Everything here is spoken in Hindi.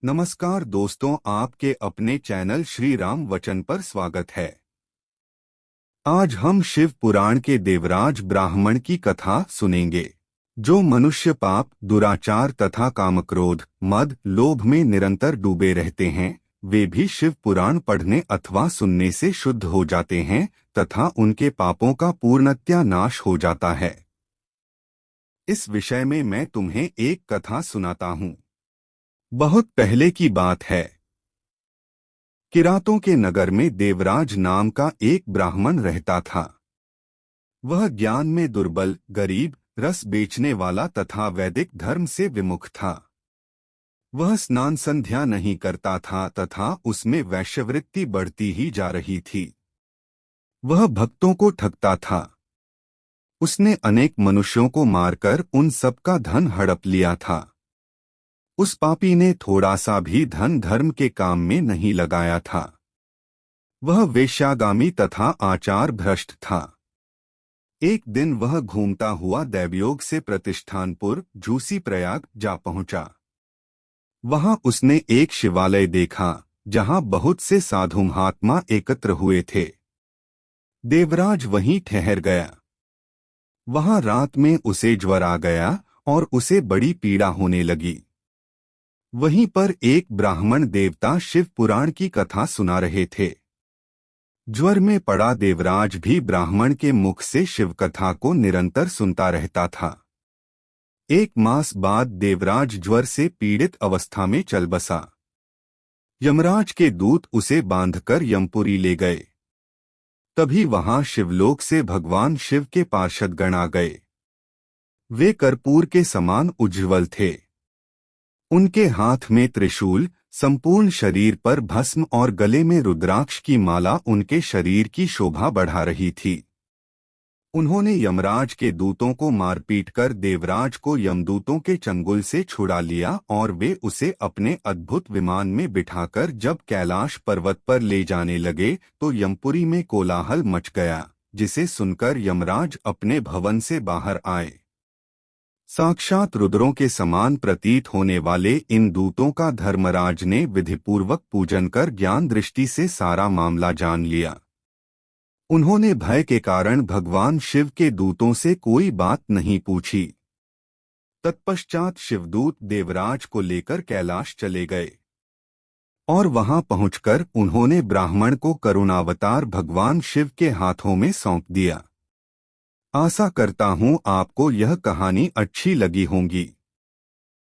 नमस्कार दोस्तों, आपके अपने चैनल श्री राम वचन पर स्वागत है। आज हम शिव पुराण के देवराज ब्राह्मण की कथा सुनेंगे। जो मनुष्य पाप, दुराचार तथा कामक्रोध, मद, लोभ में निरंतर डूबे रहते हैं, वे भी शिव पुराण पढ़ने अथवा सुनने से शुद्ध हो जाते हैं तथा उनके पापों का पूर्णतया नाश हो जाता है। इस विषय में मैं तुम्हें एक कथा सुनाता हूँ। बहुत पहले की बात है। किरातों के नगर में देवराज नाम का एक ब्राह्मण रहता था। वह ज्ञान में दुर्बल, गरीब, रस बेचने वाला तथा वैदिक धर्म से विमुख था। वह स्नान संध्या नहीं करता था तथा उसमें वैश्यवृत्ति बढ़ती ही जा रही थी। वह भक्तों को ठगता था। उसने अनेक मनुष्यों को मारकर उन सबका धन हड़प लिया था। उस पापी ने थोड़ा सा भी धन धर्म के काम में नहीं लगाया था। वह वेश्यागामी तथा आचार भ्रष्ट था। एक दिन वह घूमता हुआ दैवयोग से प्रतिष्ठानपुर झूसी प्रयाग जा पहुंचा। वहां उसने एक शिवालय देखा जहां बहुत से साधु महात्मा एकत्र हुए थे। देवराज वहीं ठहर गया। वहां रात में उसे ज्वर आ गया और उसे बड़ी पीड़ा होने लगी। वहीं पर एक ब्राह्मण देवता शिव पुराण की कथा सुना रहे थे। ज्वर में पड़ा देवराज भी ब्राह्मण के मुख से शिव कथा को निरंतर सुनता रहता था। एक मास बाद देवराज ज्वर से पीड़ित अवस्था में चल बसा। यमराज के दूत उसे बांधकर यमपुरी ले गए। तभी वहां शिवलोक से भगवान शिव के पार्षदगण आ गए। वे कर्पूर के समान उज्ज्वल थे। उनके हाथ में त्रिशूल, संपूर्ण शरीर पर भस्म और गले में रुद्राक्ष की माला उनके शरीर की शोभा बढ़ा रही थी। उन्होंने यमराज के दूतों को मारपीट कर देवराज को यमदूतों के चंगुल से छुड़ा लिया और वे उसे अपने अद्भुत विमान में बिठाकर जब कैलाश पर्वत पर ले जाने लगे तो यमपुरी में कोलाहल मच गया, जिसे सुनकर यमराज अपने भवन से बाहर आए। साक्षात रुद्रों के समान प्रतीत होने वाले इन दूतों का धर्मराज ने विधिपूर्वक पूजन कर ज्ञान दृष्टि से सारा मामला जान लिया। उन्होंने भय के कारण भगवान शिव के दूतों से कोई बात नहीं पूछी। तत्पश्चात शिवदूत देवराज को लेकर कैलाश चले गए और वहां पहुंचकर उन्होंने ब्राह्मण को करुणावतार भगवान शिव के हाथों में सौंप दिया। आशा करता हूं आपको यह कहानी अच्छी लगी होगी।